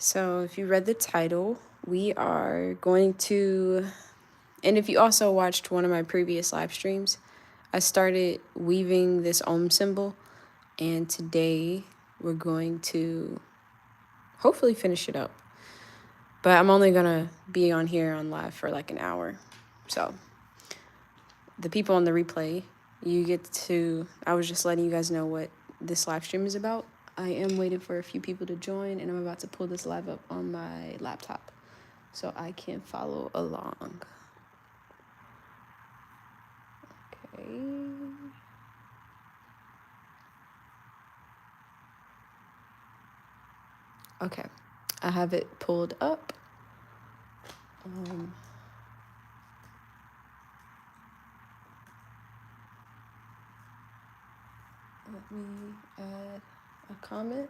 So, if you read the title, we are going to, and if you also watched one of my previous live streams, I started weaving this Om symbol, and today we're going to hopefully finish it up. But I'm only gonna be on here on live for like an hour. So, the people on the replay, you get to, I was just letting you guys know what this live stream is about. I am waiting for a few people to join, and I'm about to pull this live up on my laptop so I can follow along. Okay. Okay, I have it pulled up. Let me add a comment.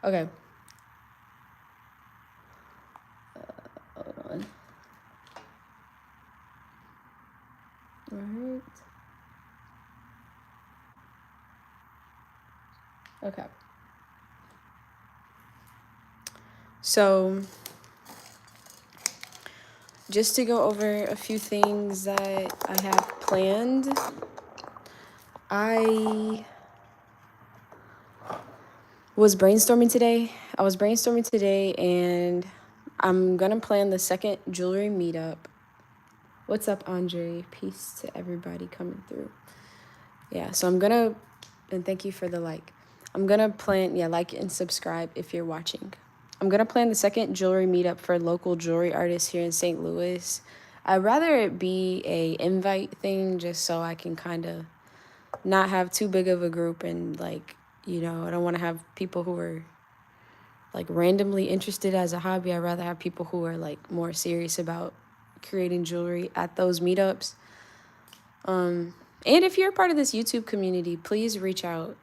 Okay. Hold on. All right. Okay. So, just to go over a few things that I have planned, I was brainstorming today, and I'm gonna plan the second jewelry meetup. What's up, Andre? Peace to everybody coming through. Yeah, so and thank you for the like. I'm gonna plan, like and subscribe if you're watching. I'm gonna plan the second jewelry meetup for local jewelry artists here in St. Louis. I'd rather it be a invite thing just so I can kind of not have too big of a group and I don't want to have people who are like randomly interested as a hobby. I'd rather have people who are like more serious about creating jewelry at those meetups. And if you're a part of this YouTube community, please reach out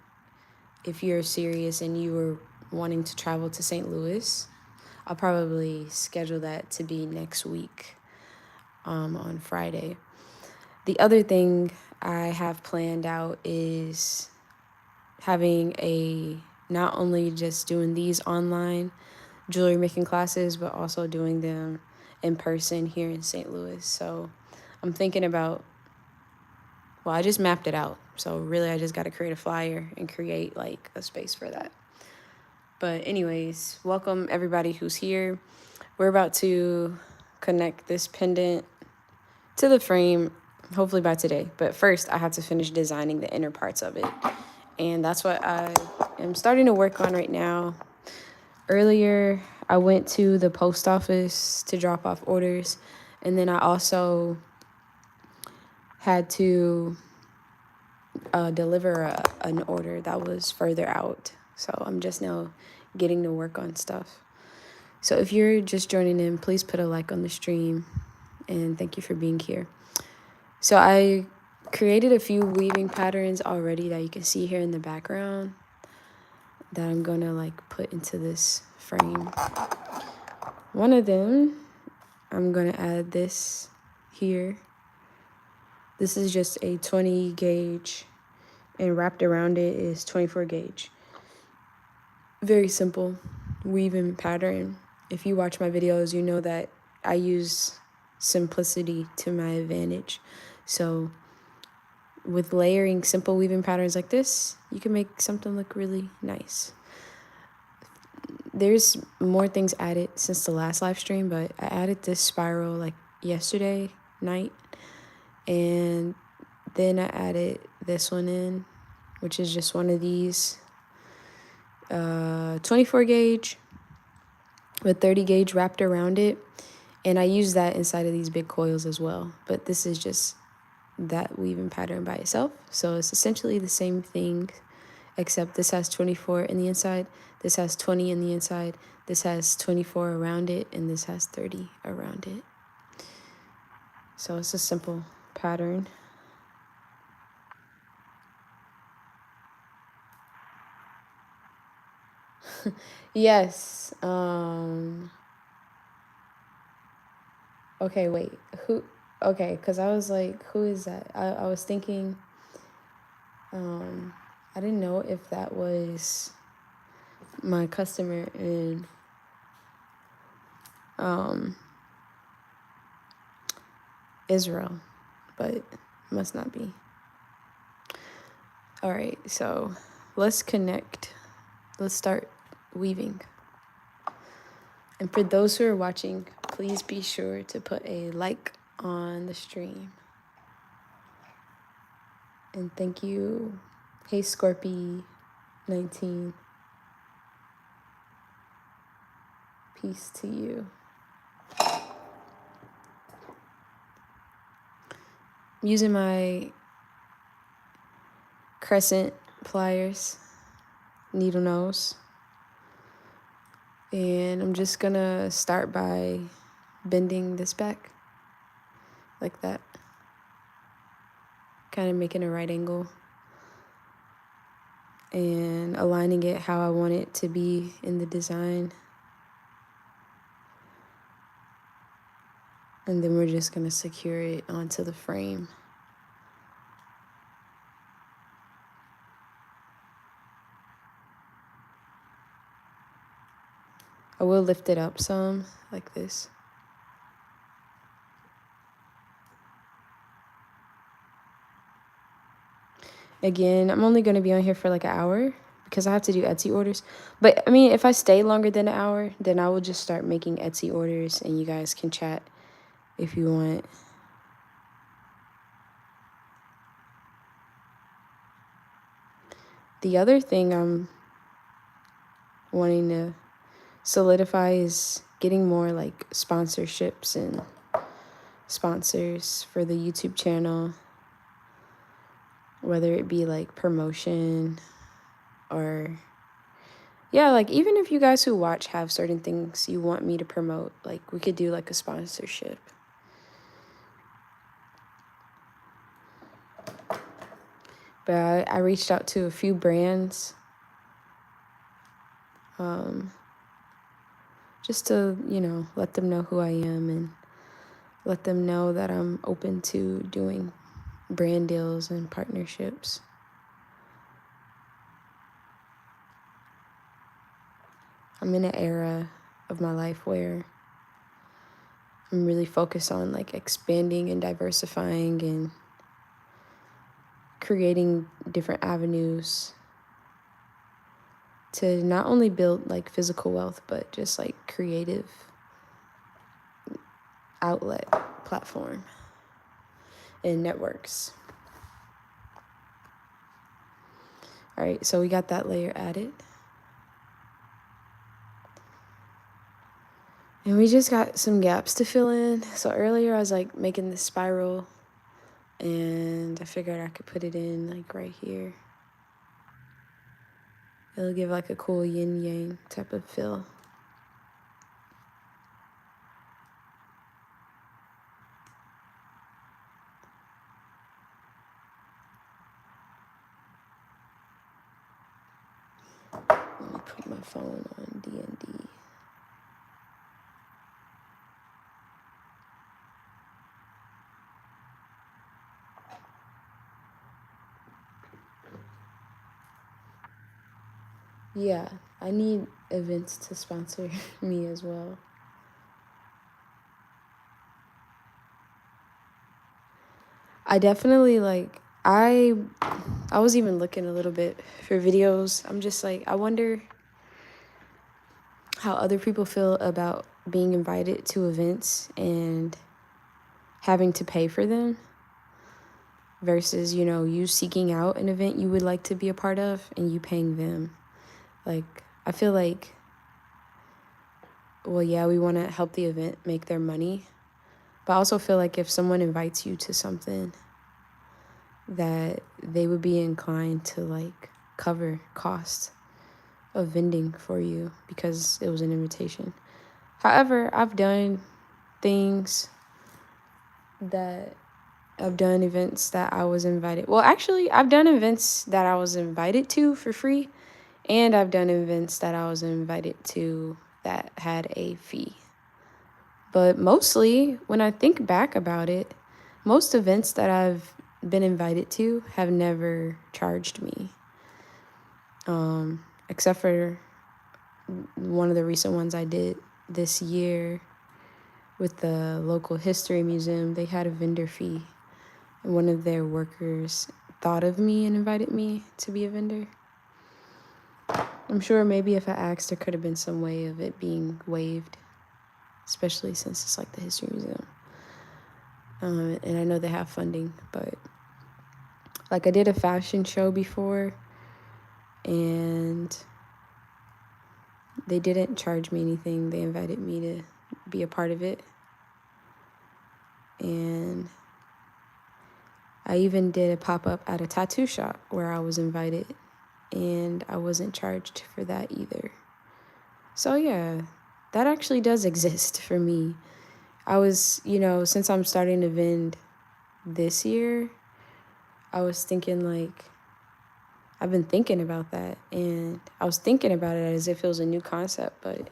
if you're serious and you are wanting to travel to St. Louis. I'll probably schedule that to be next week on Friday. The other thing I have planned out is having not only just doing these online jewelry making classes, but also doing them in person here in St. Louis. So I'm thinking about, I just mapped it out. So really, I just got to create a flyer and create like a space for that. But anyways, welcome everybody who's here. We're about to connect this pendant to the frame, hopefully by today. But first, I have to finish designing the inner parts of it. And that's what I am starting to work on right now. Earlier, I went to the post office to drop off orders. And then I also had to deliver an order that was further out. So I'm just now getting to work on stuff. So if you're just joining in, please put a like on the stream. And thank you for being here. So I created a few weaving patterns already that you can see here in the background that I'm going to like put into this frame. One of them, I'm going to add this here. This is just a 20 gauge and wrapped around it is 24 gauge. Very simple weaving pattern. If you watch my videos, you know that I use simplicity to my advantage. So with layering simple weaving patterns like this, you can make something look really nice. There's more things added since the last live stream, but I added this spiral like yesterday night. And then I added this one in, which is just one of these 24 gauge with 30 gauge wrapped around it. And I use that inside of these big coils as well. But this is just that weaving pattern by itself. So it's essentially the same thing, except this has 24 in the inside, this has 20 in the inside, this has 24 around it, and this has 30 around it. So it's a simple pattern. Yes. Okay, wait. Who? Okay, because I was like, who is that? I was thinking I didn't know if that was my customer in Israel, but it must not be. All right, so let's connect. Let's start weaving. And for those who are watching, please be sure to put a like on the stream. And thank you. Hey, Scorpy19. Peace to you. I'm using my crescent pliers, needle nose. And I'm just gonna start by bending this back like that. Kind of making a right angle. And aligning it how I want it to be in the design. And then we're just gonna secure it onto the frame. I will lift it up some, like this. Again, I'm only going to be on here for like an hour because I have to do Etsy orders. But, I mean, if I stay longer than an hour, then I will just start making Etsy orders and you guys can chat if you want. The other thing I'm wanting to solidify is getting more like sponsorships and sponsors for the YouTube channel, whether it be like promotion or yeah, like even if you guys who watch have certain things you want me to promote, like we could do like a sponsorship. But I reached out to a few brands just to, you know, let them know who I am and let them know that I'm open to doing brand deals and partnerships. I'm in an era of my life where I'm really focused on like expanding and diversifying and creating different avenues to not only build like physical wealth, but just like creative outlet platform and networks. All right, so we got that layer added. And we just got some gaps to fill in. So earlier I was like making this spiral and I figured I could put it in like right here. It'll give like a cool yin yang type of feel. Let me put my phone on D&D. Yeah, I need events to sponsor me as well. I definitely like, I was even looking a little bit for videos. I'm just like, I wonder how other people feel about being invited to events and having to pay for them versus, you know, you seeking out an event you would like to be a part of and you paying them. Like, I feel like, well, yeah, we want to help the event make their money. But I also feel like if someone invites you to something, that they would be inclined to, like, cover costs of vending for you because it was an invitation. However, I've done things that I've done events that I was invited. Well, actually, I've done events that I was invited to for free. And I've done events that I was invited to that had a fee. But mostly, when I think back about it, most events that I've been invited to have never charged me. Except for one of the recent ones I did this year with the local history museum. They had a vendor fee. And one of their workers thought of me and invited me to be a vendor. I'm sure maybe if I asked, there could have been some way of it being waived, especially since it's like the history museum. And I know they have funding, but like I did a fashion show before and they didn't charge me anything. They invited me to be a part of it. And I even did a pop-up at a tattoo shop where I was invited and I wasn't charged for that either. So yeah, that actually does exist for me. I was, since I'm starting to vend this year, I was thinking like, I've been thinking about that, and I was thinking about it as if it was a new concept, but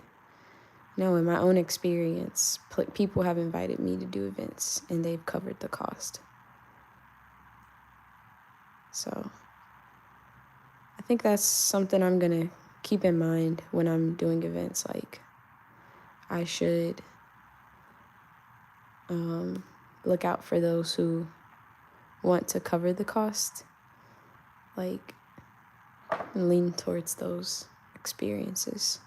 no, in my own experience, people have invited me to do events and they've covered the cost. So I think that's something I'm going to keep in mind when I'm doing events. Like, I should look out for those who want to cover the cost, like, and lean towards those experiences.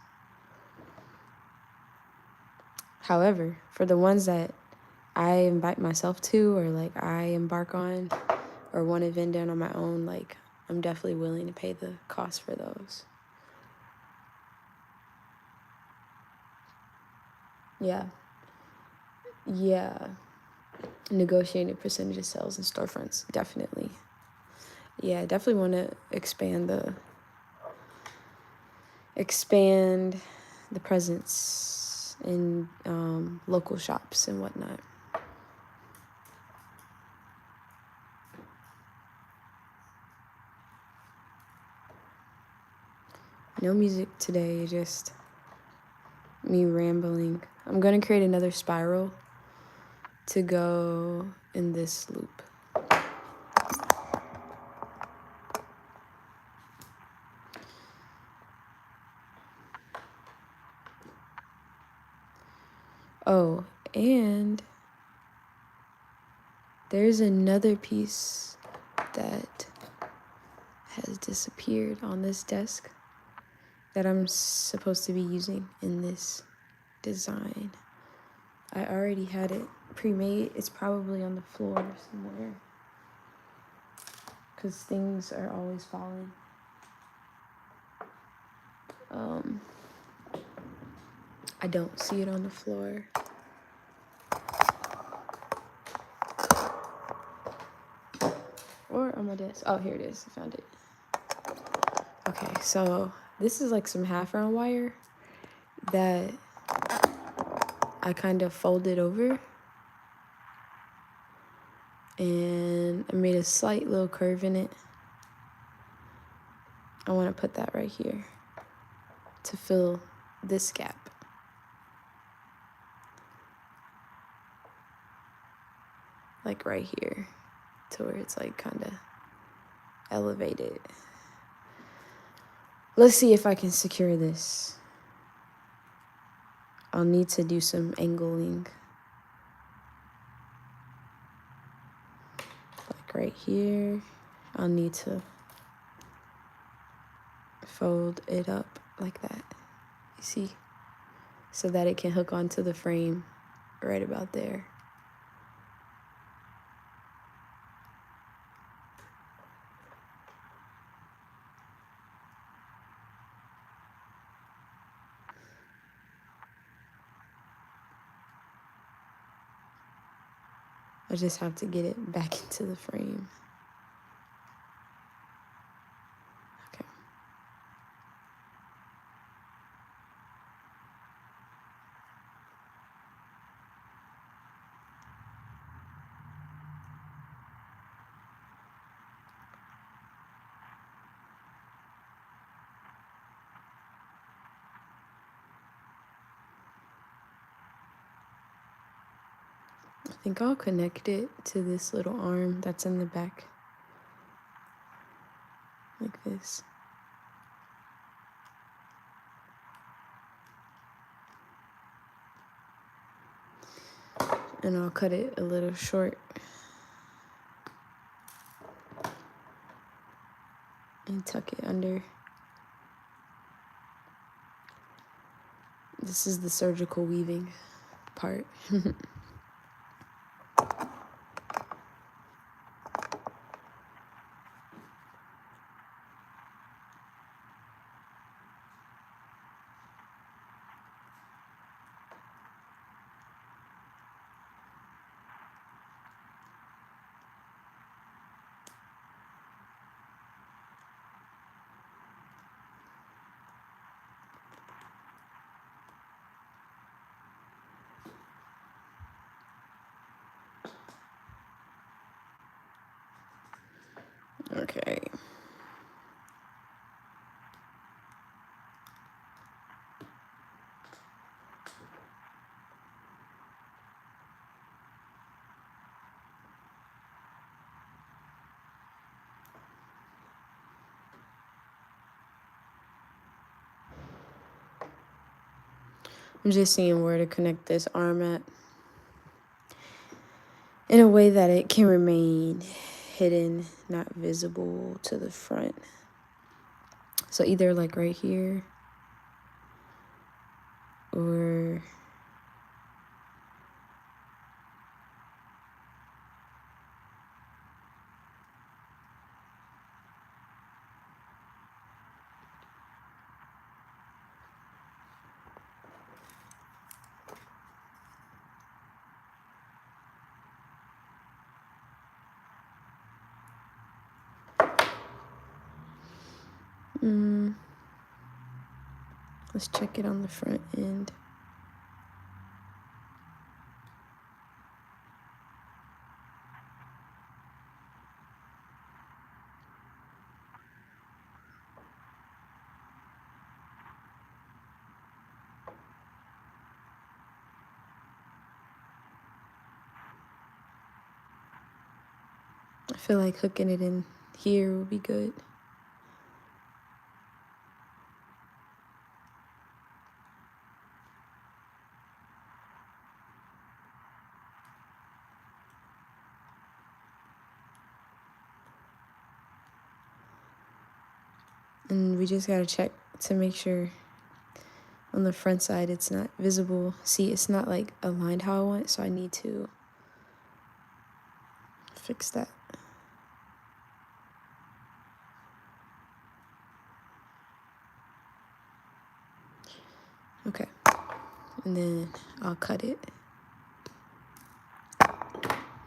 However, for the ones that I invite myself to, or like I embark on, or want to vend in on my own, like, I'm definitely willing to pay the cost for those. Yeah. Negotiated percentage of sales in storefronts, definitely. Yeah, I definitely want to expand the presence in local shops and whatnot. No music today, just me rambling. I'm going to create another spiral to go in this loop. Oh, and there's another piece that has disappeared on this desk that I'm supposed to be using in this design. I already had it pre-made. It's probably on the floor somewhere because things are always falling. I don't see it on the floor. Or on my desk. Oh, here it is. I found it. Okay, so this is like some half round wire that I kind of folded over. And I made a slight little curve in it. I want to put that right here to fill this gap. Like right here, to where it's like kind of elevated. Let's see if I can secure this. I'll need to do some angling. Like right here, I'll need to fold it up like that. You see? So that it can hook onto the frame right about there. I just have to get it back into the frame. Okay. think I'll connect it to this little arm that's in the back, like this. And I'll cut it a little short and tuck it under. This is the surgical weaving part. Okay. I'm just seeing where to connect this arm at in a way that it can remain hidden, not visible to the front. So either like right here or let's check it on the front end. I feel like hooking it in here will be good. And we just gotta check to make sure on the front side it's not visible. See, it's not like aligned how I want, so I need to fix that. Okay, and then I'll cut it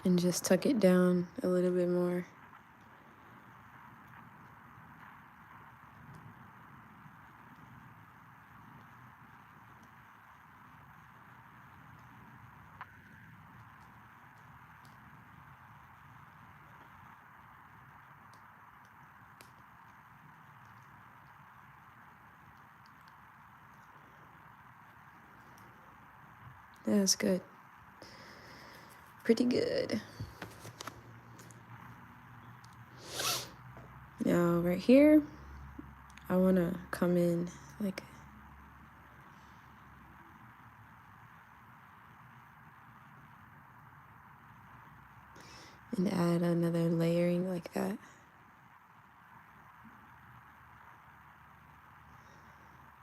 and just tuck it down a little bit more. That's good. Pretty good. Now right here, I want to come in like and add another layering like that.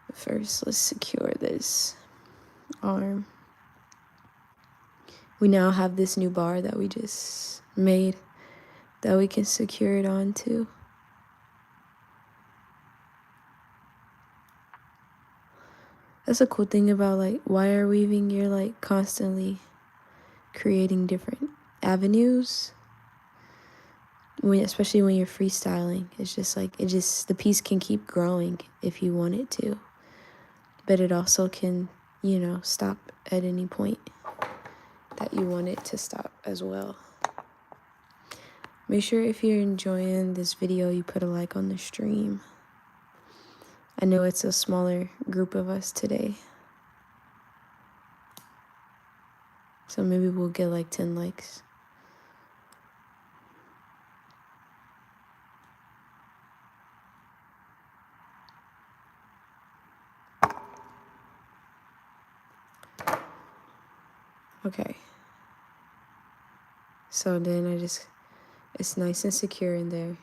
But first, let's secure this arm. We now have this new bar that we just made that we can secure it onto. That's a cool thing about like wire weaving. You're like constantly creating different avenues. Especially when you're freestyling, it's just like the piece can keep growing if you want it to, but it also can, stop at any point that you want it to stop as well. Make sure if you're enjoying this video, you put a like on the stream. I know it's a smaller group of us today. So maybe we'll get like 10 likes. Okay. So then it's nice and secure in there.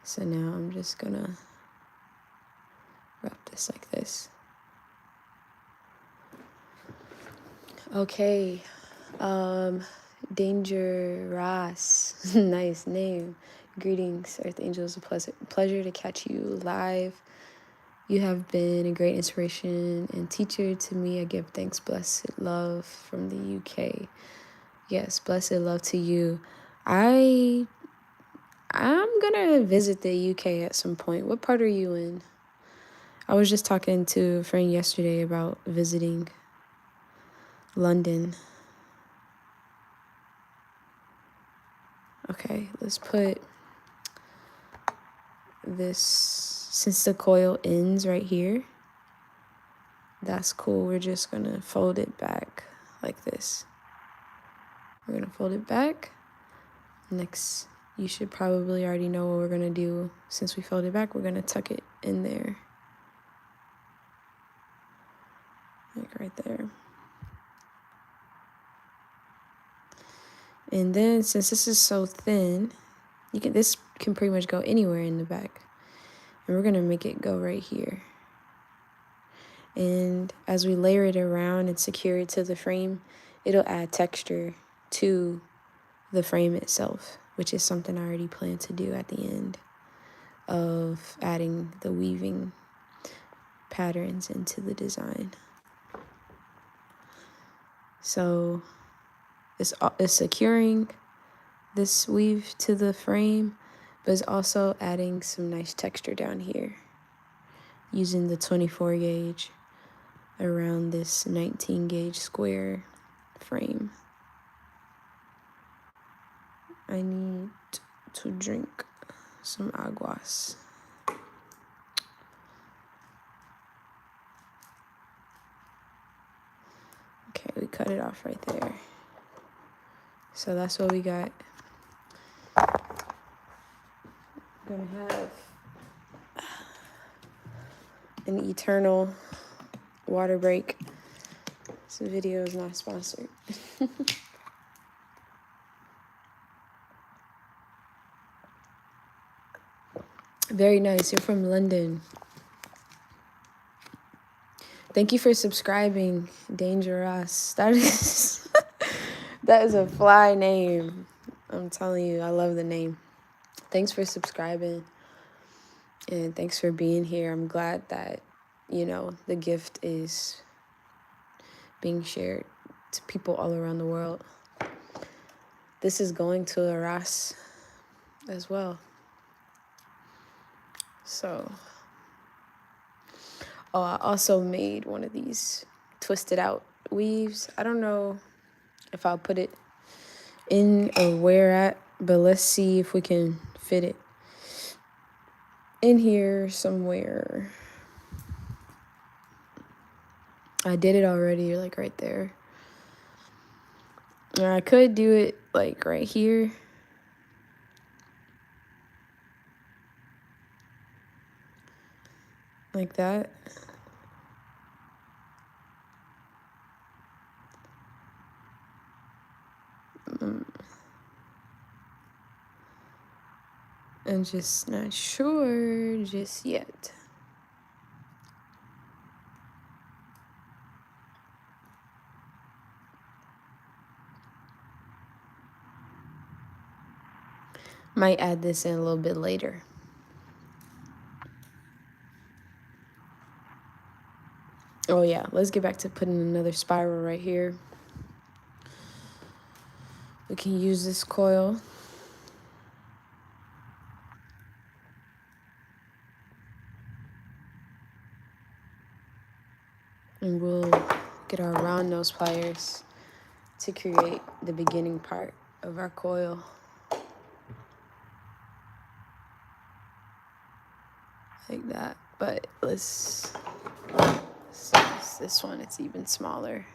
So now I'm just gonna wrap this like this. Okay. Dangerous. Nice name. Greetings, Earth Angels. A pleasure to catch you live. You have been a great inspiration and teacher to me. I give thanks. Blessed love from the UK. Yes, blessed love to you. I'm gonna visit the UK at some point. What part are you in? I was just talking to a friend yesterday about visiting London. Okay, let's put this, since the coil ends right here, that's cool. We're just gonna fold it back like this. We're gonna fold it back. Next, you should probably already know what we're gonna do. Since we fold it back, we're gonna tuck it in there. Like right there. And then since this is so thin, this can pretty much go anywhere in the back. And we're gonna make it go right here. And as we layer it around and secure it to the frame, it'll add texture to the frame itself, which is something I already plan to do at the end of adding the weaving patterns into the design. So it's securing this weave to the frame, but it's also adding some nice texture down here using the 24 gauge around this 19 gauge square frame. I need to drink some aguas. Okay, we cut it off right there. So that's what we got. I'm gonna have an eternal water break. This video is not sponsored. Very nice. You're from London. Thank you for subscribing, Dangerous. That is that is a fly name. I'm telling you, I love the name. Thanks for subscribing. And thanks for being here. I'm glad that, the gift is being shared to people all around the world. This is going to Aras as well. So, I also made one of these twisted out weaves. I don't know if I'll put it in or where at, but let's see if we can fit it in here somewhere. I did it already, like right there. Or I could do it like right here. Like that. I'm just not sure just yet. Might add this in a little bit later. Oh yeah, let's get back to putting another spiral right here. We can use this coil. And we'll get our round nose pliers to create the beginning part of our coil. Like that. But let's use this one, it's even smaller.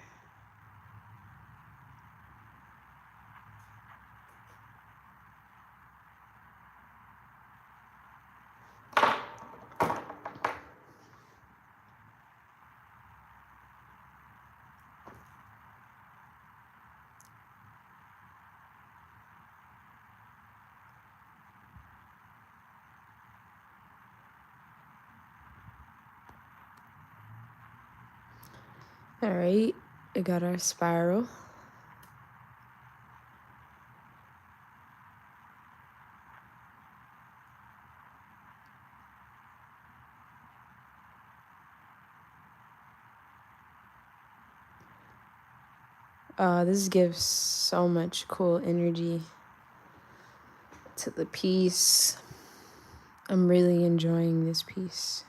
All right, we got our spiral. This gives so much cool energy to the piece. I'm really enjoying this piece.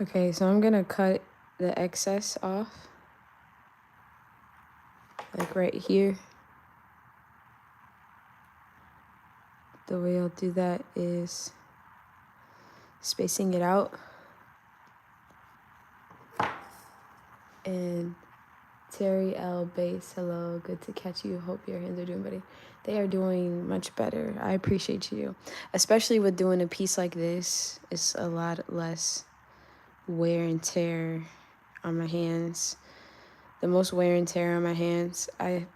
Okay, so I'm gonna cut the excess off, like right here. The way I'll do that is spacing it out. And Terry L. Bass, hello, good to catch you. Hope your hands are doing better. They are doing much better. I appreciate you. Especially with doing a piece like this, it's a lot less wear and tear on my hands. The most wear and tear on my hands, I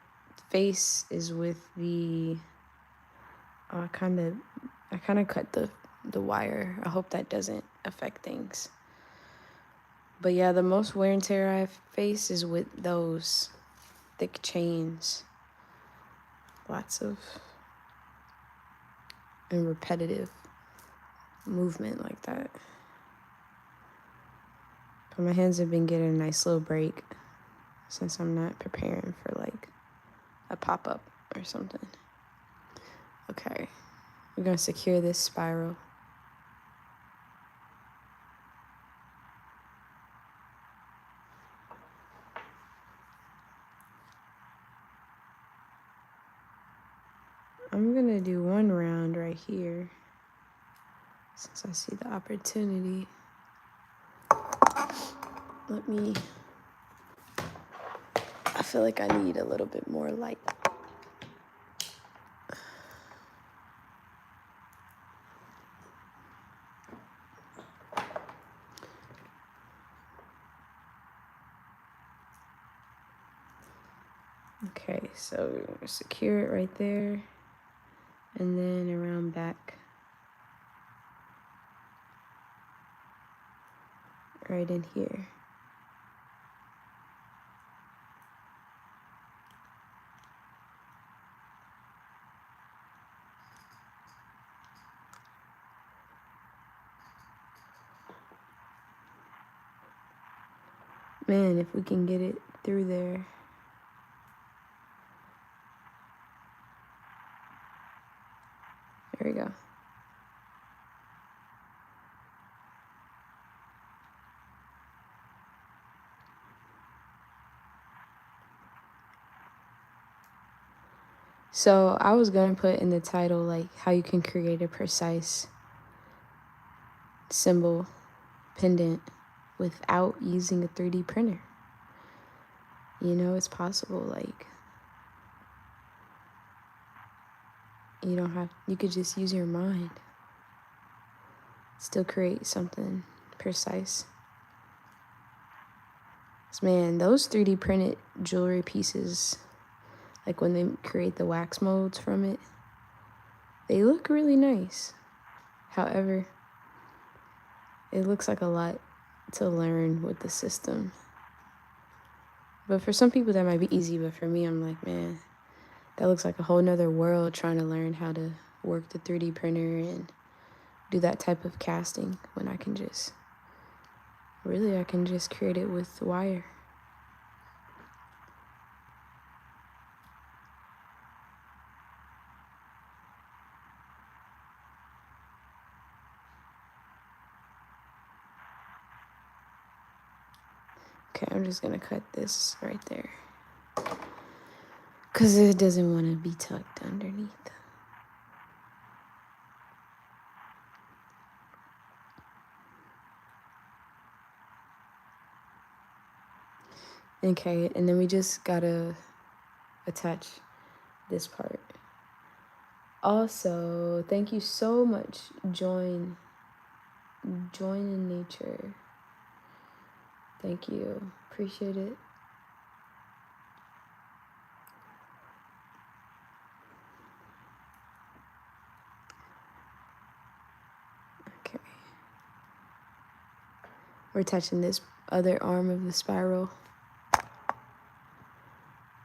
face is with the I kind of cut the wire. I hope that doesn't affect things. But yeah, the most wear and tear I face is with those thick chains. Lots of and repetitive movement like that. But my hands have been getting a nice little break since I'm not preparing for like a pop-up or something. Okay, we're gonna secure this spiral. I'm gonna do one round right here since I see the opportunity. I feel like I need a little bit more light. Okay, so we're gonna secure it right there and then around back. Right in here. Man, if we can get it through there. There we go. So I was gonna put in the title like how you can create a precise symbol pendant without using a 3D printer. You know, it's possible. Like, you could just use your mind. Still create something precise. Man, those 3D printed jewelry pieces, like when they create the wax molds from it, they look really nice. However, it looks like a lot to learn with the system. But for some people that might be easy, but for me, I'm like, man, that looks like a whole nother world trying to learn how to work the 3D printer and do that type of casting when I can just create it with wire. Okay, I'm just gonna cut this right there because it doesn't want to be tucked underneath. Okay, and then we just gotta attach this part. Also, thank you so much, Join in Nature. Thank you, appreciate it. we're touching this other arm of the spiral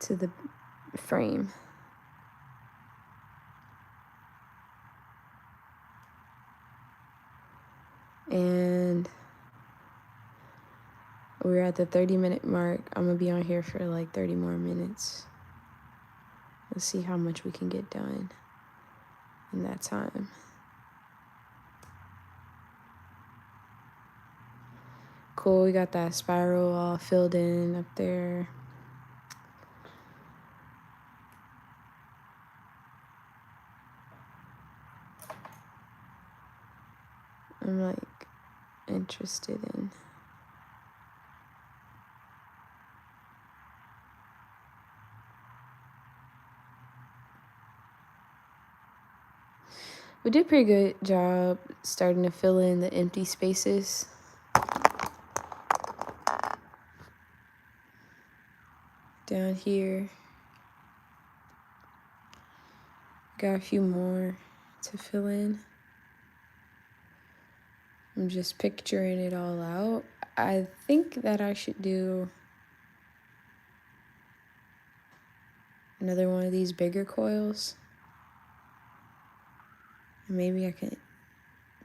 to the frame. And we're at the 30-minute mark. I'm gonna be on here for like 30 more minutes. Let's see how much we can get done in that time. Cool, we got that spiral all filled in up there. I'm like interested in we did a pretty good job starting to fill in the empty spaces. Down here, got a few more to fill in. I'm just picturing it all out. I think that I should do another one of these bigger coils. Maybe I can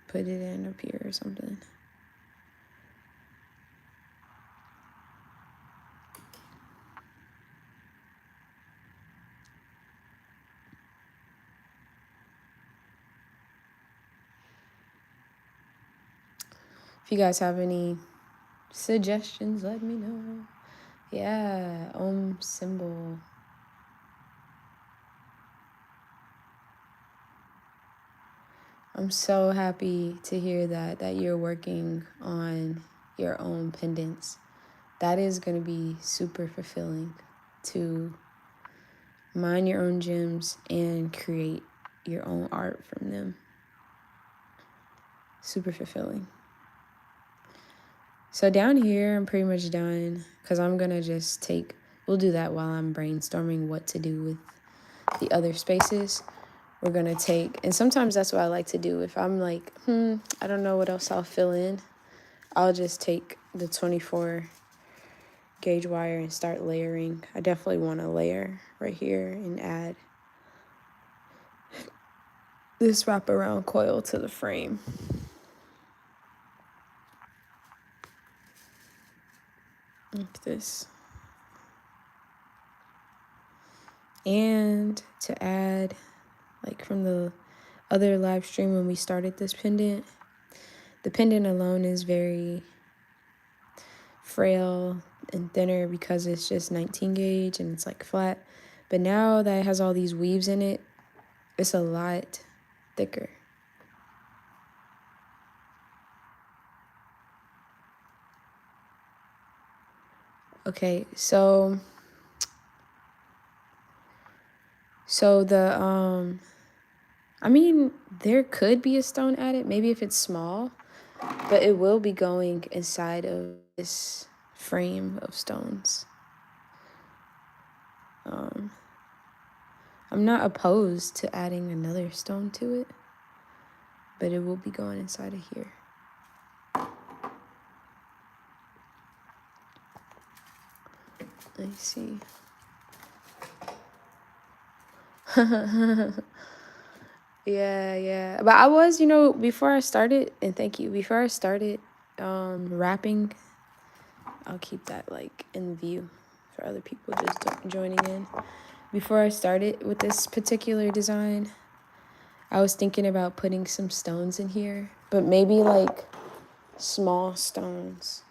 put it in up here or something. If you guys have any suggestions, let me know. Yeah, symbol. I'm so happy to hear that you're working on your own pendants. That is going to be super fulfilling to mine your own gems and create your own art from them. Super fulfilling. So down here, I'm pretty much done because I'm going to just we'll do that while I'm brainstorming what to do with the other spaces. We're going to and sometimes that's what I like to do. If I'm like, I don't know what else I'll fill in, I'll just take the 24 gauge wire and start layering. I definitely want to layer right here and add this wraparound coil to the frame. Like this. And to add, like from the other live stream when we started this pendant, the pendant alone is very frail and thinner because it's just 19 gauge and it's like flat. But now that it has all these weaves in it, it's a lot thicker. Okay, so the I mean, there could be a stone added, maybe if it's small, but it will be going inside of this frame of stones. I'm not opposed to adding another stone to it, but it will be going inside of here. Let me see. Yeah. But I was, before I started, and thank you, before I started wrapping, I'll keep that like in view for other people just joining in. Before I started with this particular design, I was thinking about putting some stones in here, but maybe like small stones.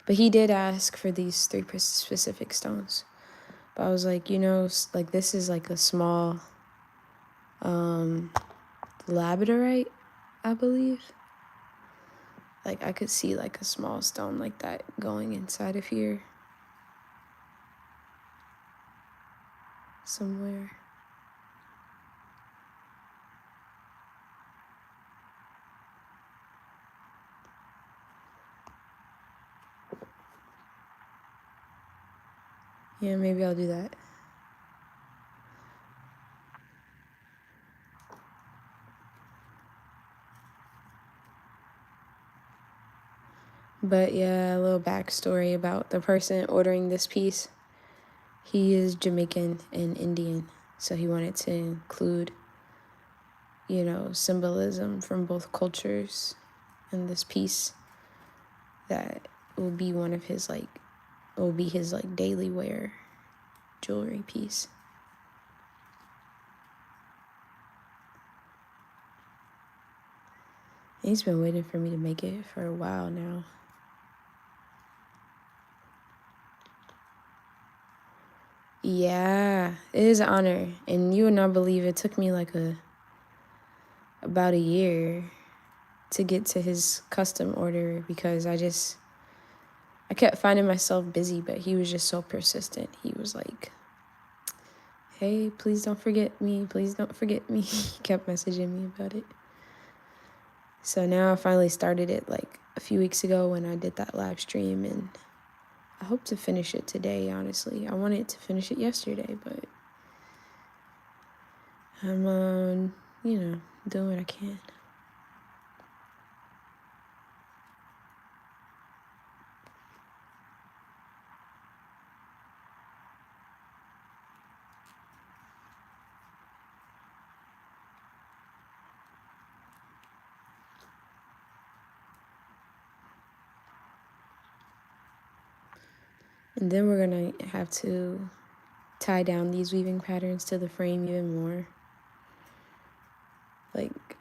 But he did ask for these 3 specific stones. But I was like, like this is like a small labradorite, I believe. Like I could see like a small stone like that going inside of here somewhere. Yeah, maybe I'll do that. But yeah, a little backstory about the person ordering this piece. He is Jamaican and Indian, so he wanted to include, symbolism from both cultures in this piece that will be one of his will be his daily wear jewelry piece. And he's been waiting for me to make it for a while now. Yeah, it is an honor, and you would not believe it took me about a year to get to his custom order because I kept finding myself busy, but he was just so persistent. He was like, hey, please don't forget me. Please don't forget me. He kept messaging me about it. So now I finally started it a few weeks ago when I did that live stream, and I hope to finish it today, honestly. I wanted to finish it yesterday, but I'm, doing what I can. And then we're gonna have to tie down these weaving patterns to the frame even more.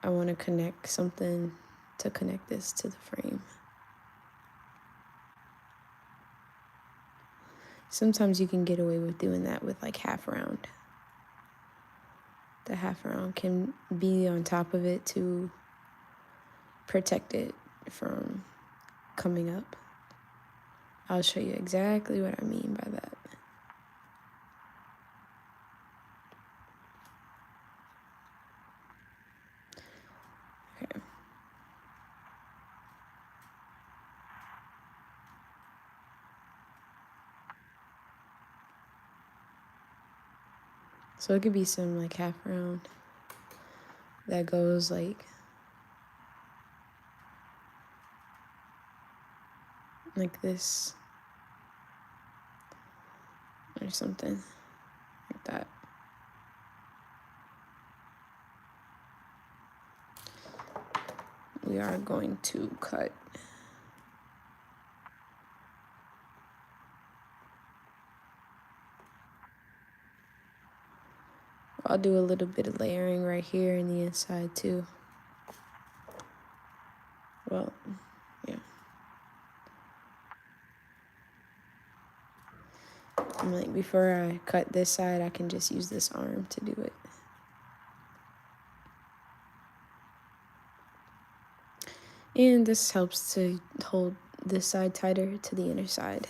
I want to connect something to connect this to the frame. Sometimes you can get away with doing that with half round. The half round can be on top of it to protect it from coming up. I'll show you exactly what I mean by that. Okay. So it could be some half round that goes like this or something like that. We are going to cut. I'll do a little bit of layering right here in the inside too. Well, yeah. And before I cut this side, I can just use this arm to do it. And this helps to hold this side tighter to the inner side.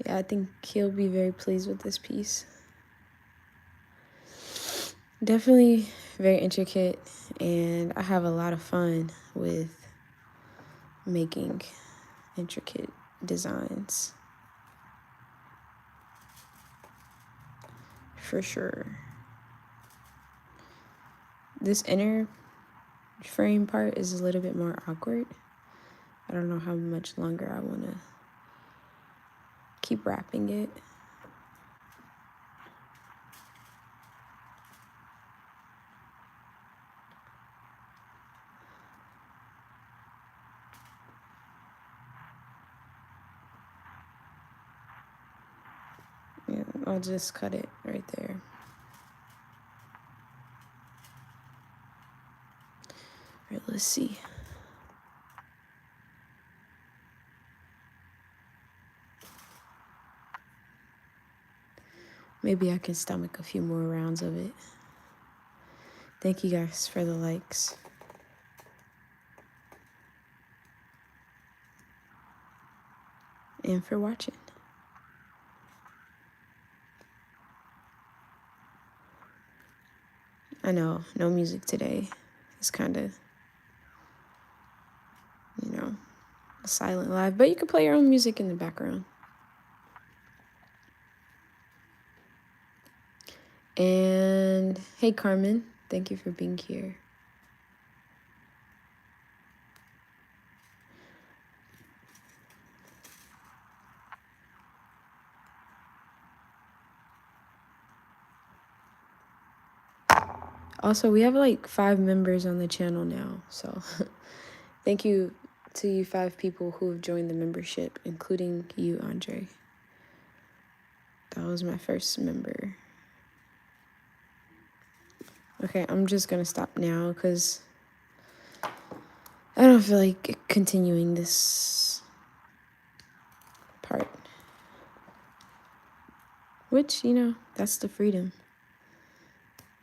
Yeah, I think he'll be very pleased with this piece. Definitely very intricate, and I have a lot of fun with making intricate designs. For sure. This inner frame part is a little bit more awkward. I don't know how much longer I want to keep wrapping it. Yeah, I'll just cut it right there. All right, let's see. Maybe I can stomach a few more rounds of it. Thank you guys for the likes. And for watching. I know, no music today. It's kind of, a silent live, but you can play your own music in the background. And hey, Carmen, thank you for being here. Also, we have like 5 members on the channel now, so thank you to you 5 people who have joined the membership, including you, Andre. That was my first member. Okay, I'm just gonna stop now because I don't feel like continuing this part. Which, you know, that's the freedom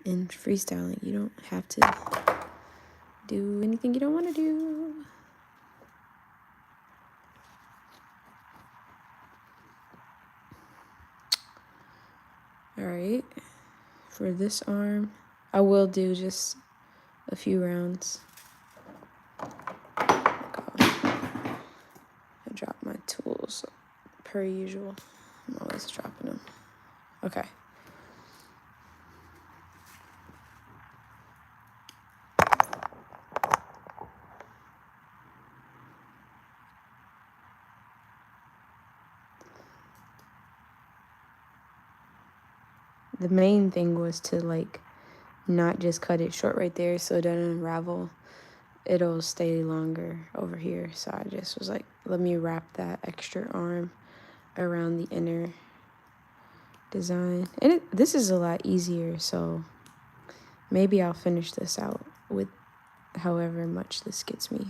in freestyling. You don't have to do anything you don't want to do. All right, for this arm, I will do just a few rounds. I drop my tools per usual. I'm always dropping them. Okay. The main thing was to like not just cut it short right there so it doesn't unravel. It'll stay longer over here. So I just was like, let me wrap that extra arm around the inner design. And this is a lot easier, so maybe I'll finish this out with however much this gets me.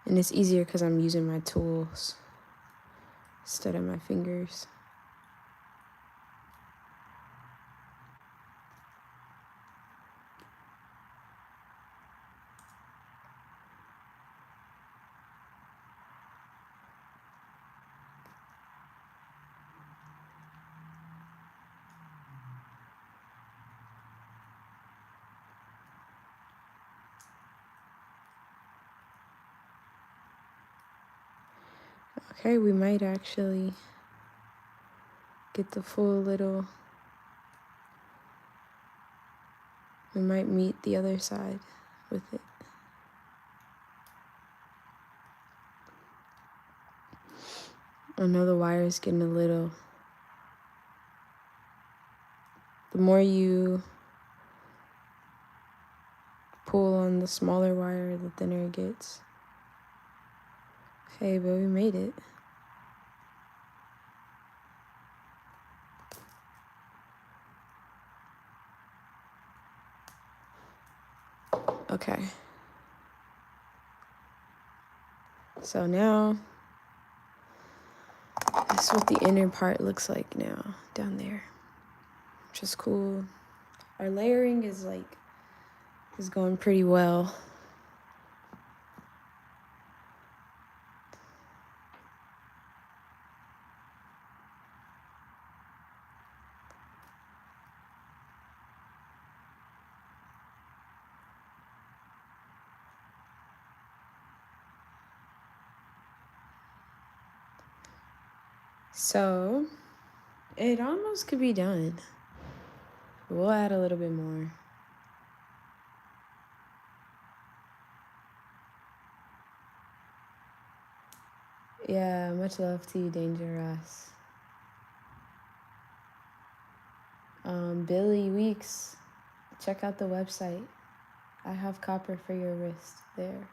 And it's easier because I'm using my tools instead of my fingers. Okay, we might actually get the full little, we might meet the other side with it. I know the wire is getting a little, the more you pull on the smaller wire, the thinner it gets. Okay, but we made it. Okay. So now, that's what the inner part looks like now, down there. Which is cool. Our layering is going pretty well. So, it almost could be done. We'll add a little bit more. Yeah, much love to you, Dangerous. Billy Weeks, check out the website. I have copper for your wrist there.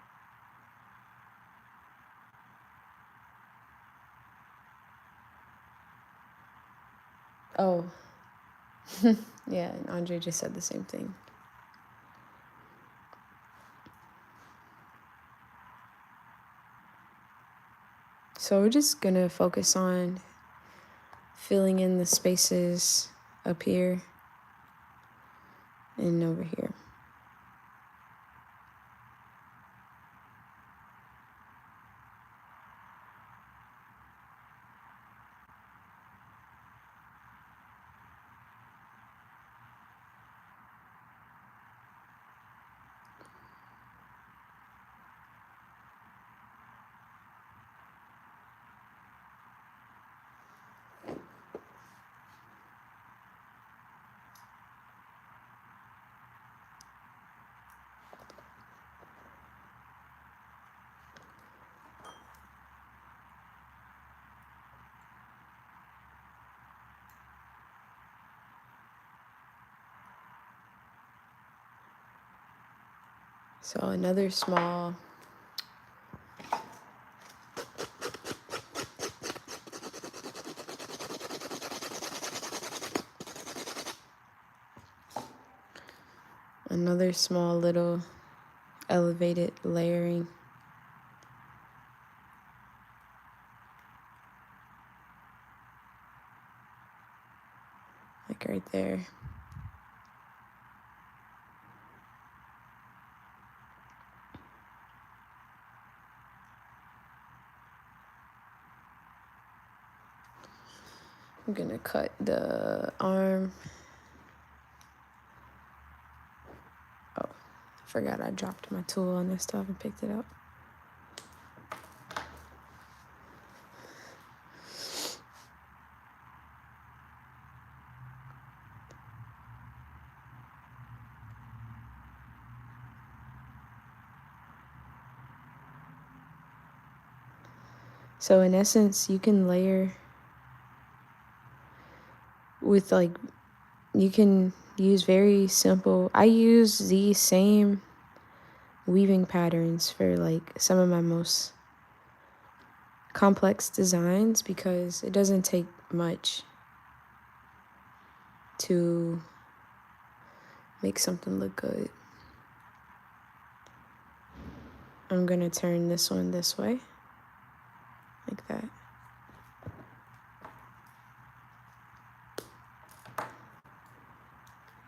Oh, yeah, and Andre just said the same thing. So we're just gonna focus on filling in the spaces up here and over here. So another small little elevated layering. Like right there. I'm gonna cut the arm. Oh, I forgot I dropped my tool on this stuff and picked it up. So in essence, you can layer with you can use very simple. I use these same weaving patterns for some of my most complex designs because it doesn't take much to make something look good. I'm gonna turn this one this way, like that.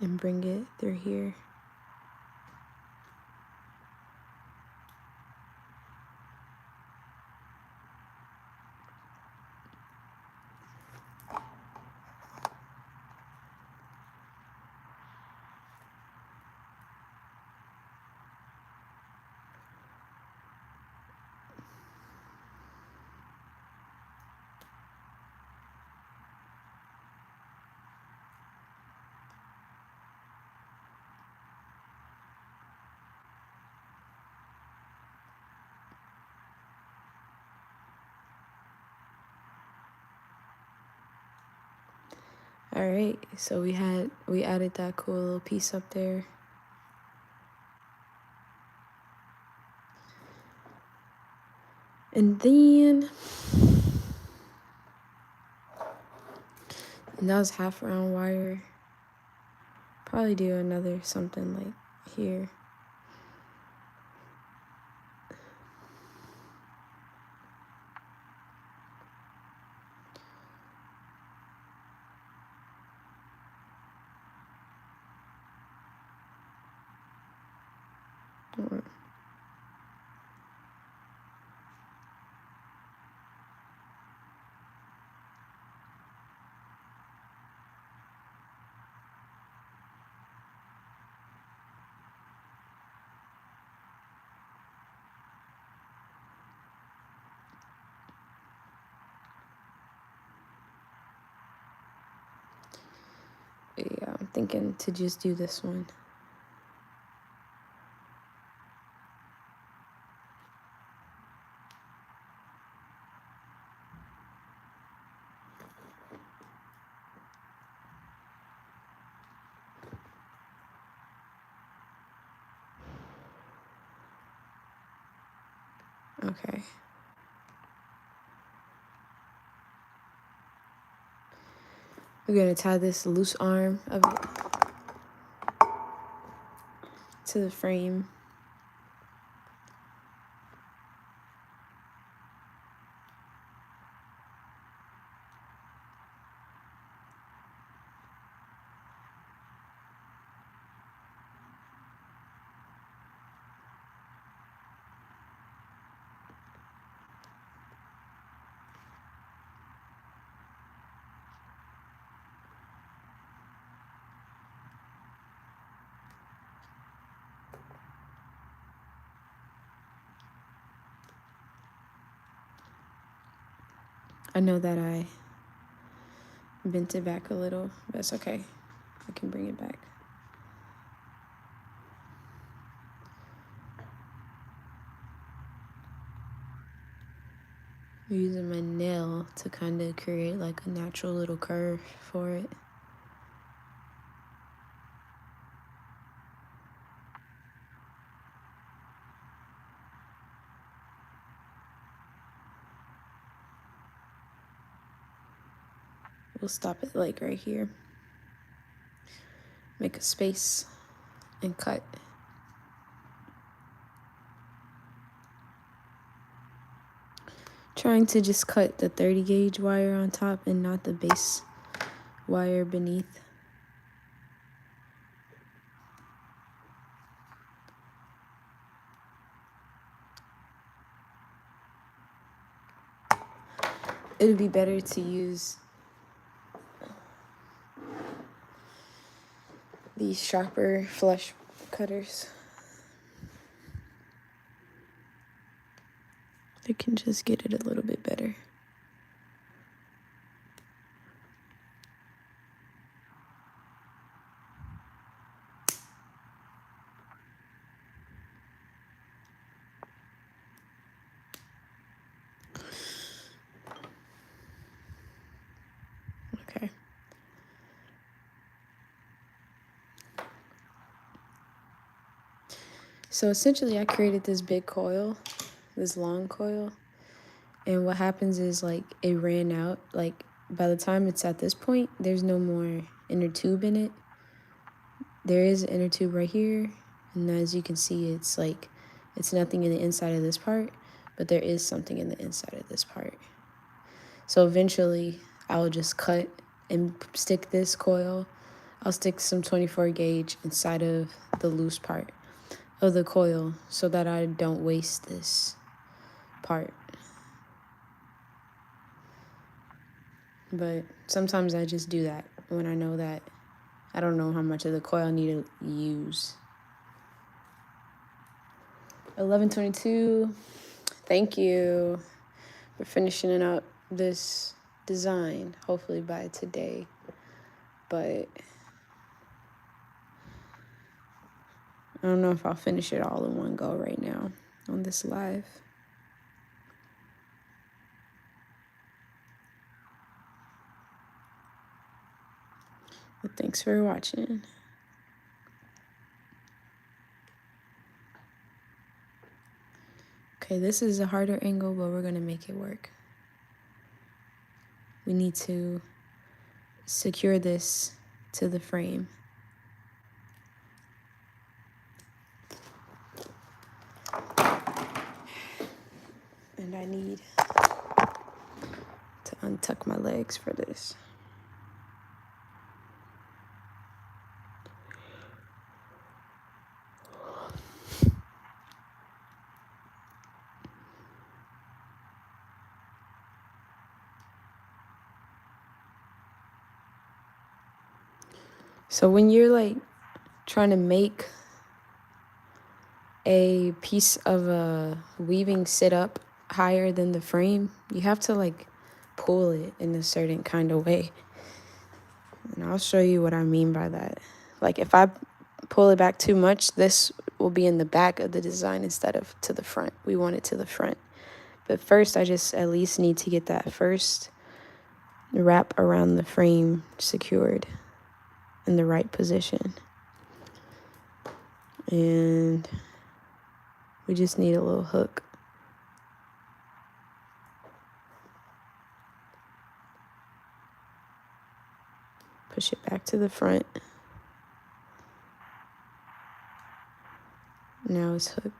And bring it through here. All right, so we added that cool little piece up there. And then that was half round wire. Probably do another something like here. Yeah, I'm thinking to just do this one. Okay. We're gonna tie this loose arm of it to the frame. I know that I bent it back a little, but it's okay. I can bring it back. I'm using my nail to kind of create like a natural little curve for it. we'll stop it like right here. Make a space and cut. Trying to just cut the 30 gauge wire on top and not the base wire beneath. It would be better to use these sharper flush cutters. They can just get it a little bit better. Okay. So essentially I created this big coil, this long coil, and what happens is like it ran out. Like by the time it's at this point, there's no more inner tube in it. There is an inner tube right here, and as you can see, it's like it's nothing in the inside of this part, but there is something in the inside of this part. So eventually I'll just cut and stick this coil. I'll stick some 24 gauge inside of the loose part of the coil so that I don't waste this part. But sometimes I just do that when I know that I don't know how much of the coil I need to use. 11:22. Thank you for finishing up this design, hopefully by today. But I don't know if I'll finish it all in one go right now on this live. But thanks for watching. Okay, this is a harder angle, but we're gonna make it work. We need to secure this to the frame. And I need to untuck my legs for this. So when you're like trying to make a piece of a weaving sit up higher than the frame, you have to like pull it in a certain kind of way. And I'll show you what I mean by that. Like if I pull it back too much, this will be in the back of the design instead of to the front. We want it to the front. But first, I just at least need to get that first wrap around the frame secured in the right position. And we just need a little hook. Push it back to the front. Now it's hooked.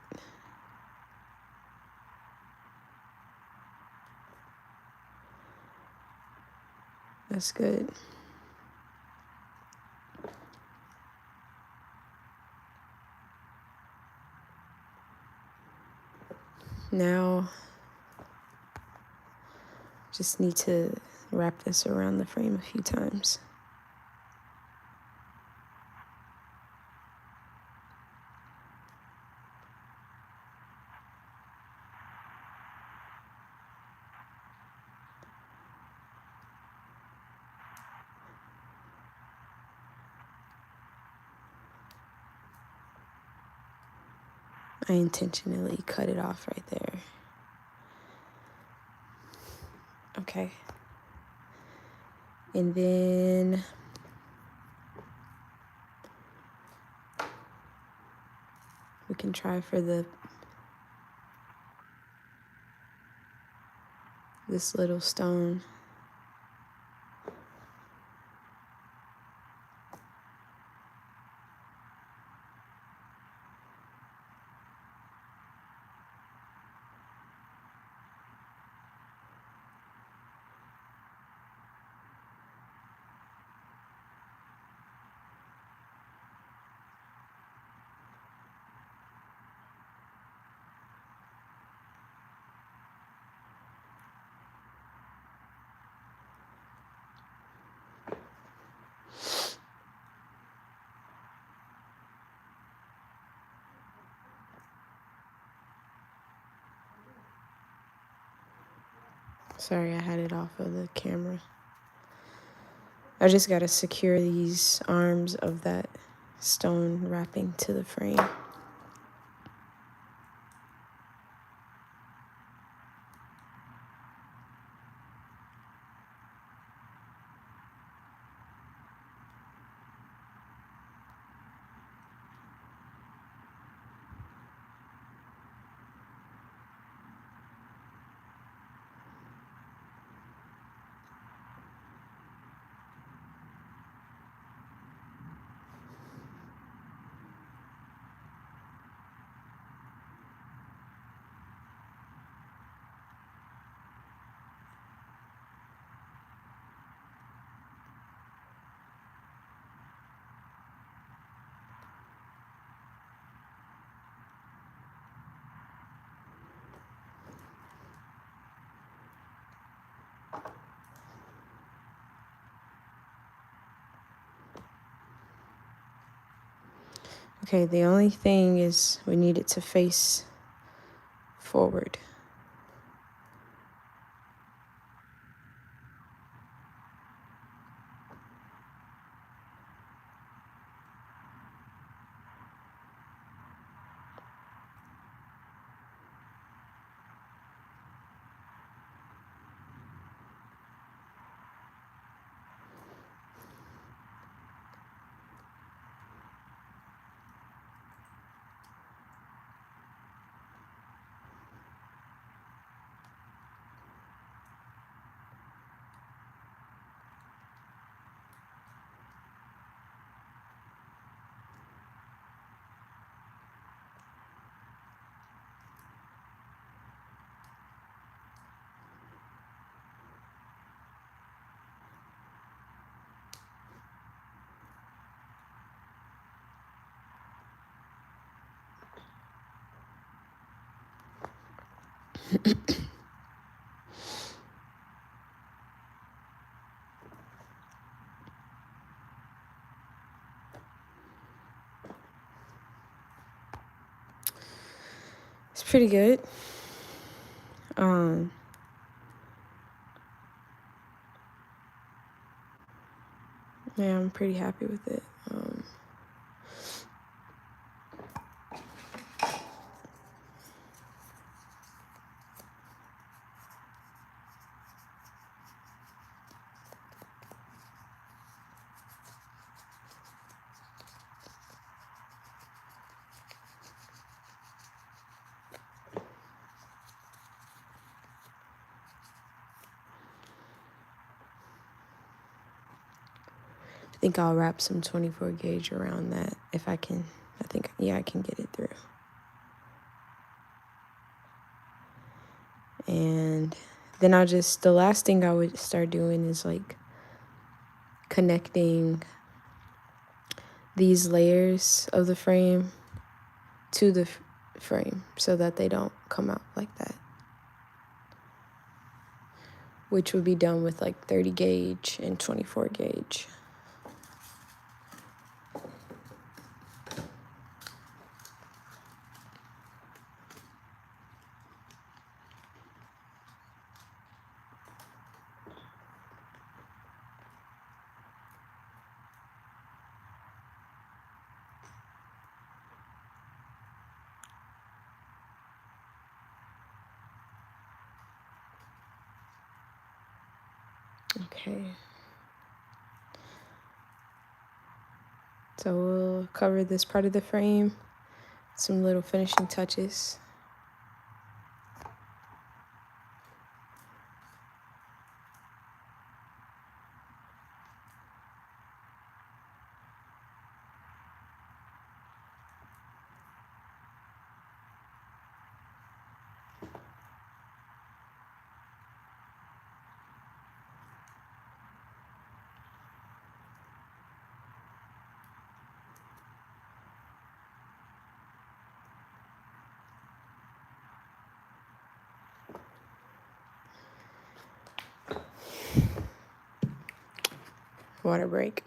That's good. Now, just need to wrap this around the frame a few times. I intentionally cut it off right there. Okay. And then we can try for this little stone. Sorry, I had it off of the camera. I just gotta secure these arms of that stone wrapping to the frame. Okay, the only thing is we need it to face forward. It's pretty good. Yeah, I'm pretty happy with it. I think I'll wrap some 24 gauge around that if I can. I think, yeah, I can get it through. And then the last thing I would start doing is like connecting these layers of the frame to the frame so that they don't come out like that, which would be done with like 30 gauge and 24 gauge. Okay. So we'll cover this part of the frame, some little finishing touches. Water break.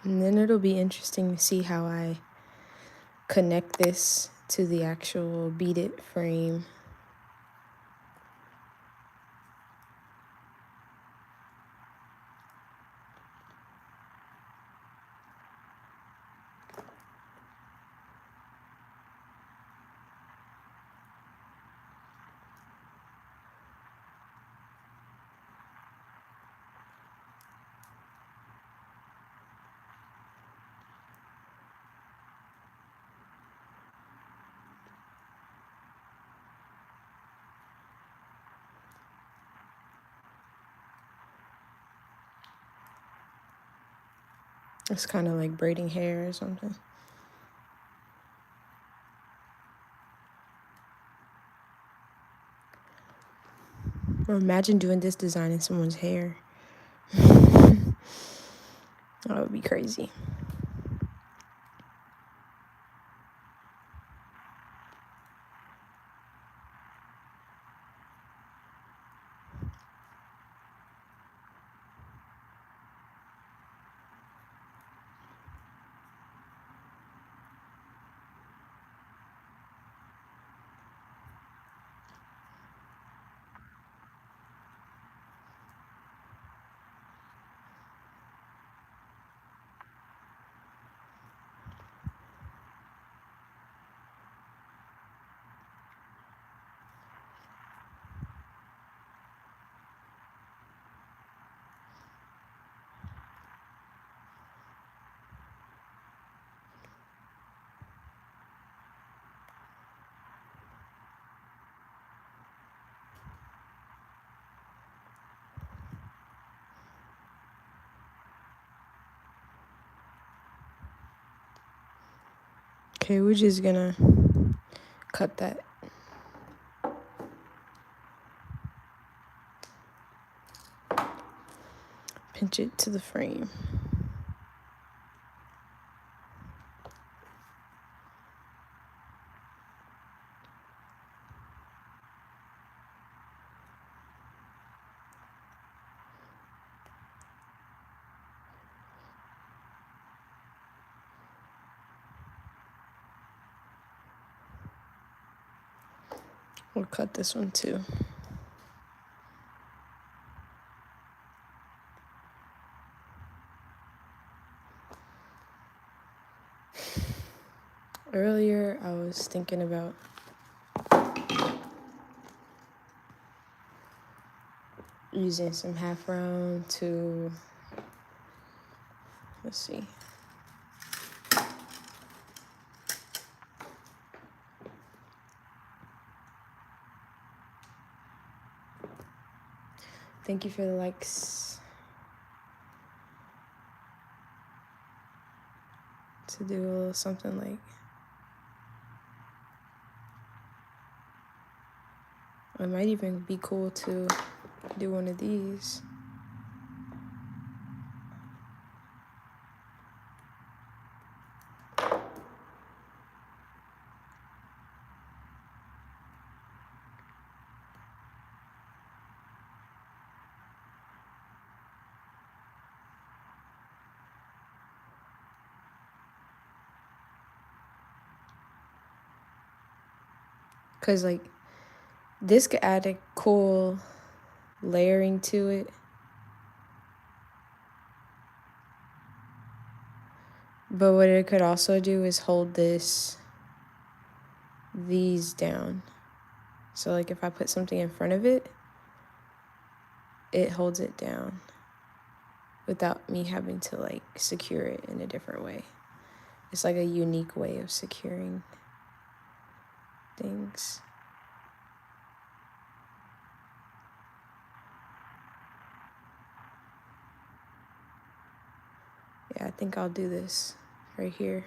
And then it'll be interesting to see how I connect this to the actual beaded frame. It's kind of like braiding hair or something. Or imagine doing this design in someone's hair. That would be crazy. Okay, we're just gonna cut that. Pinch it to the frame. We'll cut this one too. Earlier, I was thinking about using some half round to, let's see. Thank you for the likes. To do a little something like, it might even be cool to do one of these. Cause like this could add a cool layering to it. But what it could also do is hold these down. So like if I put something in front of it, it holds it down without me having to like secure it in a different way. It's like a unique way of securing things. Yeah, I think I'll do this right here.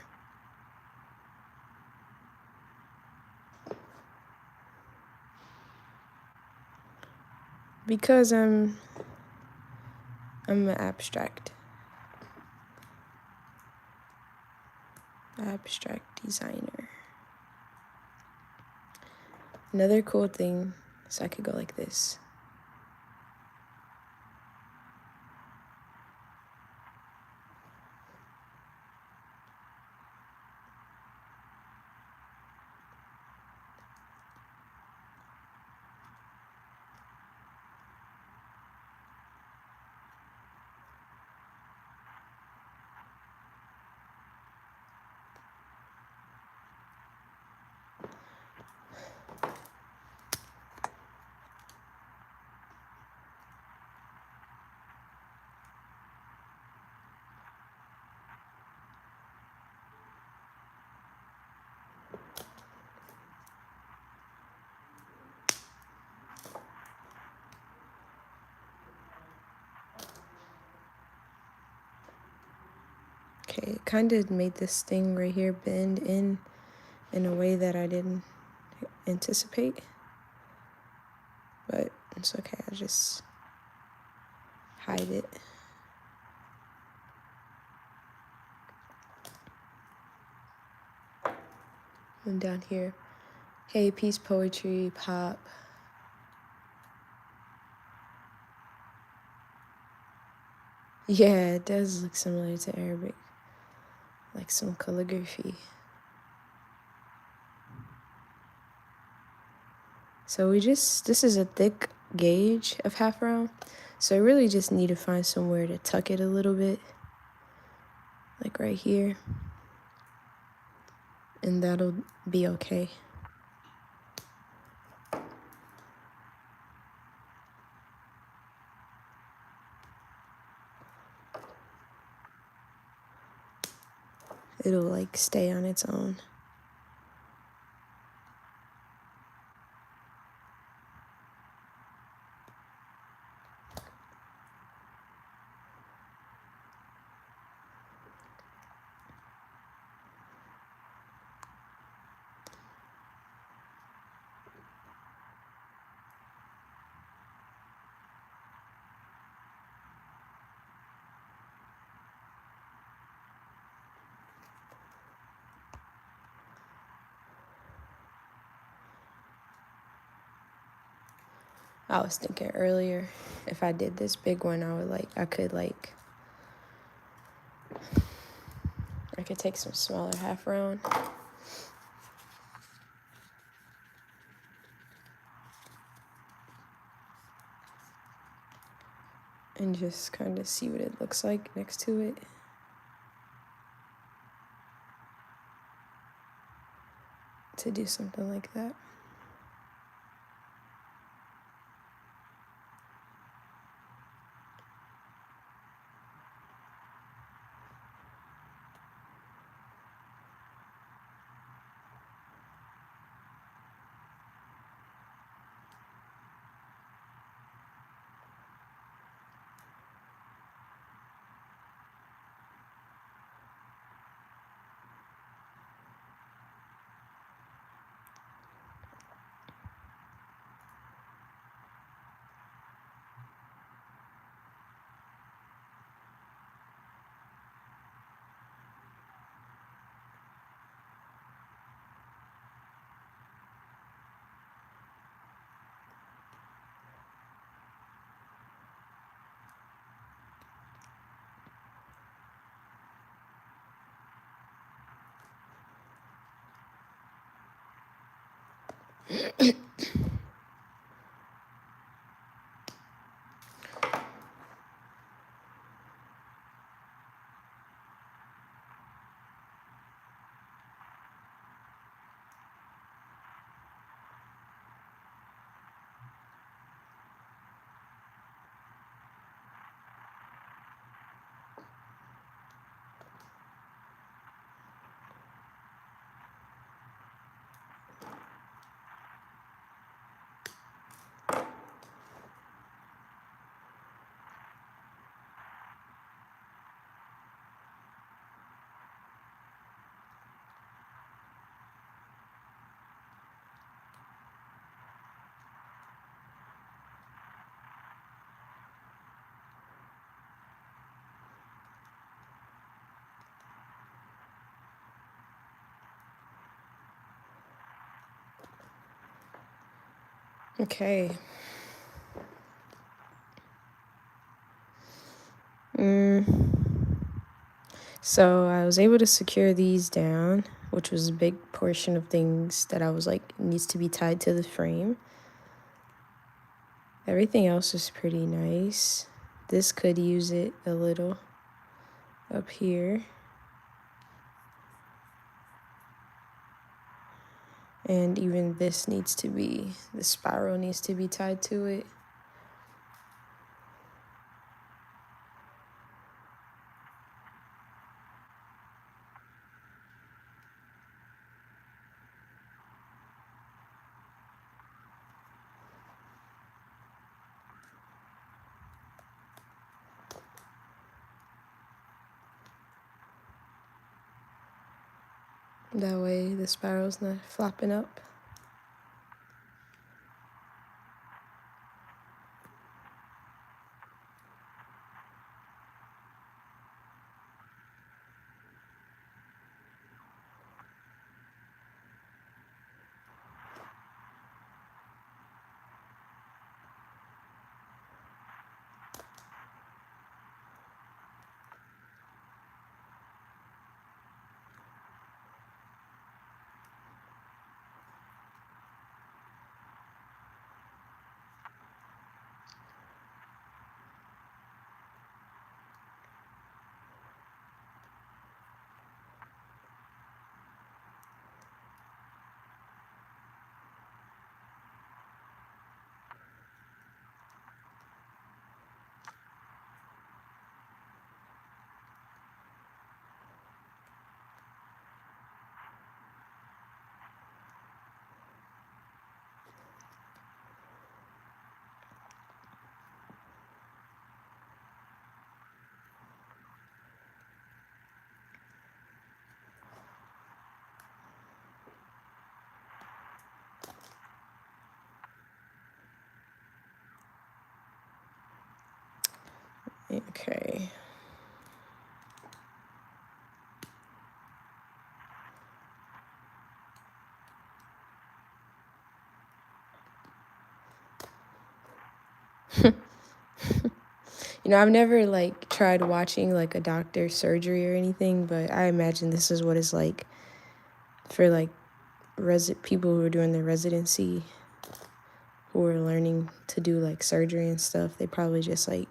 Because I'm an abstract designer. Another cool thing, so I could go like this. Okay, it kind of made this thing right here bend in a way that I didn't anticipate. But it's okay, I just hide it. And down here, hey, peace, poetry, pop. Yeah, it does look similar to Arabic, like some calligraphy. So this is a thick gauge of half round. So I really just need to find somewhere to tuck it a little bit, like right here. And that'll be okay. It'll like stay on its own. I was thinking earlier, if I did this big one, I could take some smaller half round. And just kind of see what it looks like next to it. To do something like that. Okay. So I was able to secure these down, which was a big portion of things that I was like, needs to be tied to the frame. Everything else is pretty nice. This could use it a little up here. And even this the spiral needs to be tied to it. That way the spiral's not flopping up. Okay. You know, I've never like tried watching like a doctor's surgery or anything, but I imagine this is what it's like for like people who are doing their residency, who are learning to do like surgery and stuff. They probably just like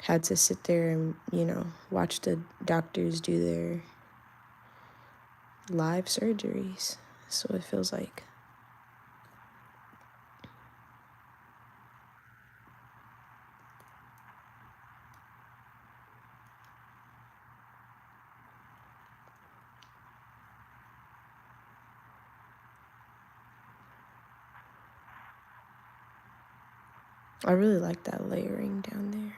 had to sit there and, you know, watch the doctors do their live surgeries. That's what it feels like. I really like that layering down there.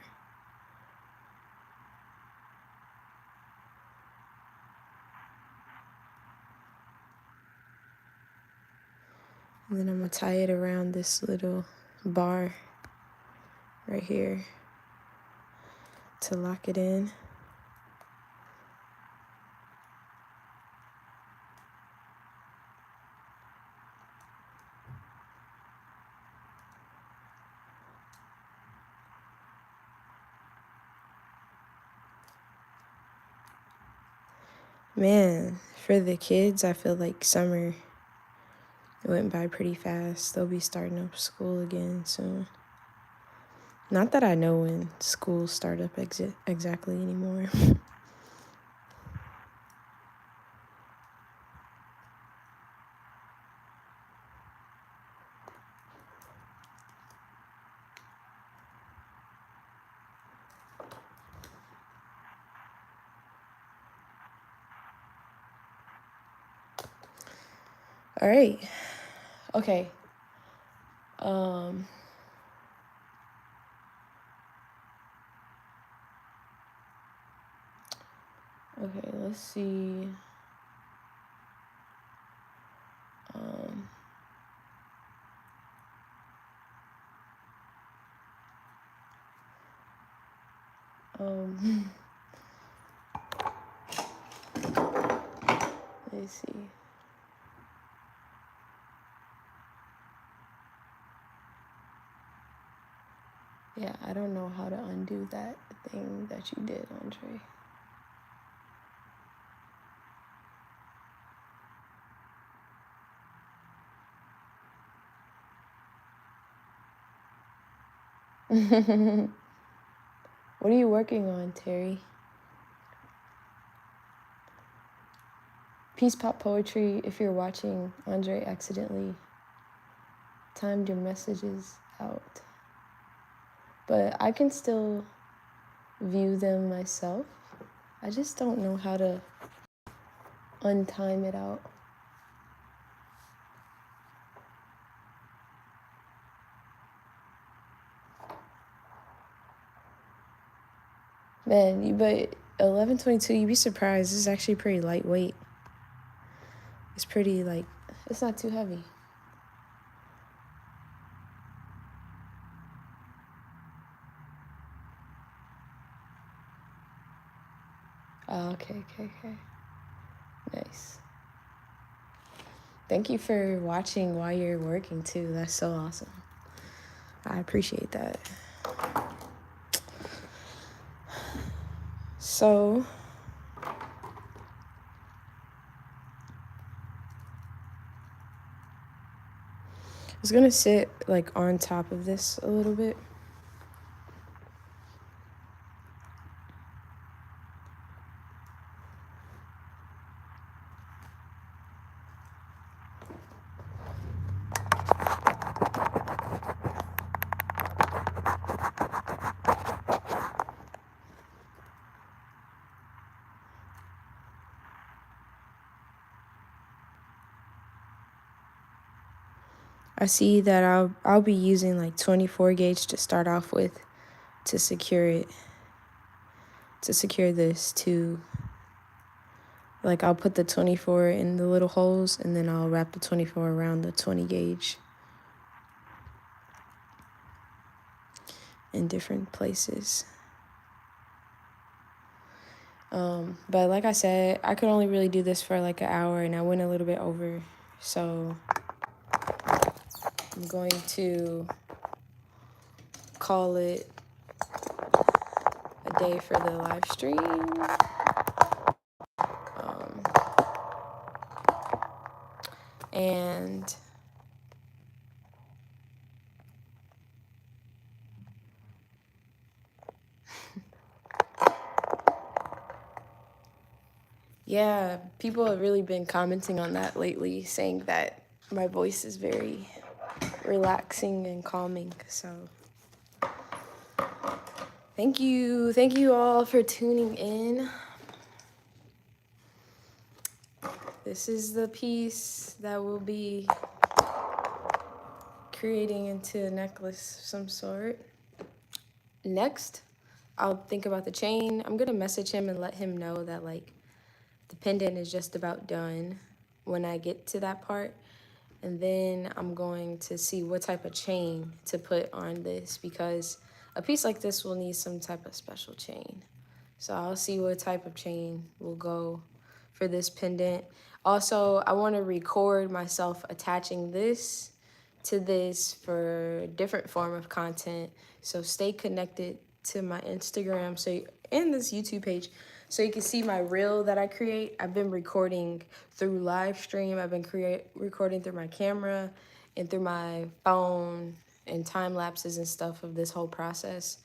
And then I'm going to tie it around this little bar right here to lock it in. Man, for the kids, I feel like summer went by pretty fast. They'll be starting up school again soon. Not that I know when schools start up exactly anymore. All right. Okay. Okay, let's see. Let's see. Yeah, I don't know how to undo that thing that you did, Andre. What are you working on, Terry? Peace Pop Poetry, if you're watching, Andre accidentally timed your messages out. But I can still view them myself. I just don't know how to untime it out. Man, but 1122, you'd be surprised. This is actually pretty lightweight. It's pretty, like, it's not too heavy. Oh, okay. Nice. Thank you for watching while you're working too. That's so awesome. I appreciate that. So, I was gonna sit like on top of this a little bit. I see that I'll be using like 24 gauge to start off with to secure it. To secure this to, like, I'll put the 24 in the little holes and then I'll wrap the 24 around the 20 gauge in different places. But like I said, I could only really do this for like an hour and I went a little bit over. So I'm going to call it a day for the live stream. And yeah, people have really been commenting on that lately, saying that my voice is very relaxing and calming. So thank you all for tuning in. This is the piece that will be creating into a necklace of some sort. Next, I'll think about the chain. I'm gonna message him and let him know that like the pendant is just about done when I get to that part. And then I'm going to see what type of chain to put on this, because a piece like this will need some type of special chain. So I'll see what type of chain will go for this pendant. Also, I want to record myself attaching this to this for different form of content. So stay connected to my Instagram and this YouTube page so you can see my reel that I create. I've been recording through live stream. I've been recording through my camera and through my phone and time lapses and stuff of this whole process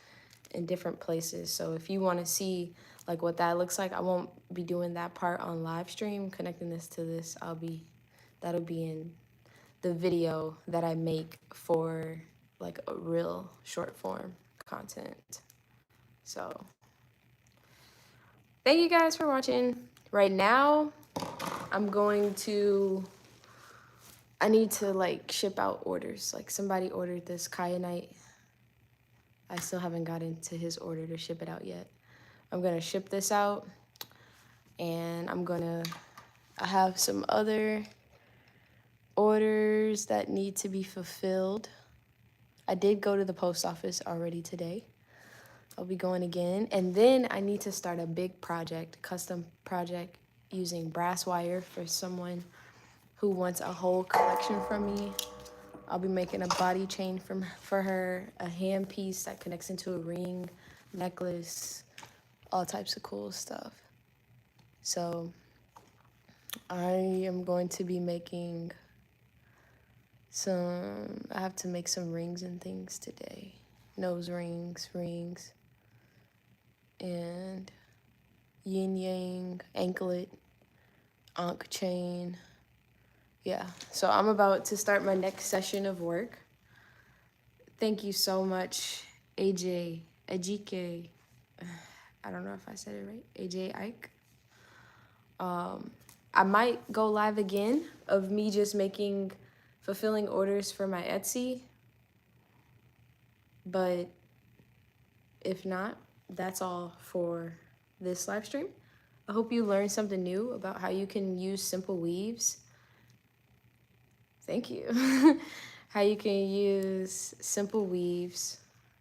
in different places. So if you want to see like what that looks like, I won't be doing that part on live stream, connecting this to this. That'll be in the video that I make for like a real short form content. So thank you guys for watching. Right now, I need to like ship out orders. Like somebody ordered this kyanite. I still haven't gotten to his order to ship it out yet. I'm gonna ship this out, and I have some other orders that need to be fulfilled. I did go to the post office already today. I'll be going again. And then I need to start a big project, custom project using brass wire for someone who wants a whole collection from me. I'll be making a body chain for her, a hand piece that connects into a ring, necklace, all types of cool stuff. So I am going to be making I have to make some rings and things today. Nose rings, and yin yang, anklet, ankh chain. Yeah, so I'm about to start my next session of work. Thank you so much, Ajike. I don't know if I said it right. AJ Ike. I might go live again of me just fulfilling orders for my Etsy. But if not, that's all for this live stream. I hope you learned something new about how you can use simple weaves Thank you. How you can use simple weaves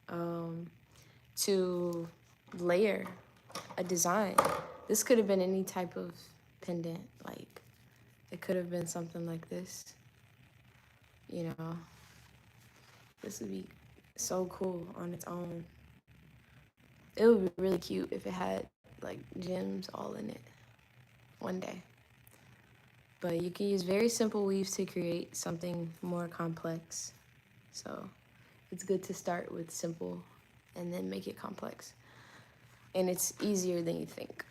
to layer a design. This could have been any type of pendant. Like, it could have been something like this. You know, this would be so cool on its own. It would be really cute if it had like gems all in it one day. But you can use very simple weaves to create something more complex. So it's good to start with simple and then make it complex. And it's easier than you think.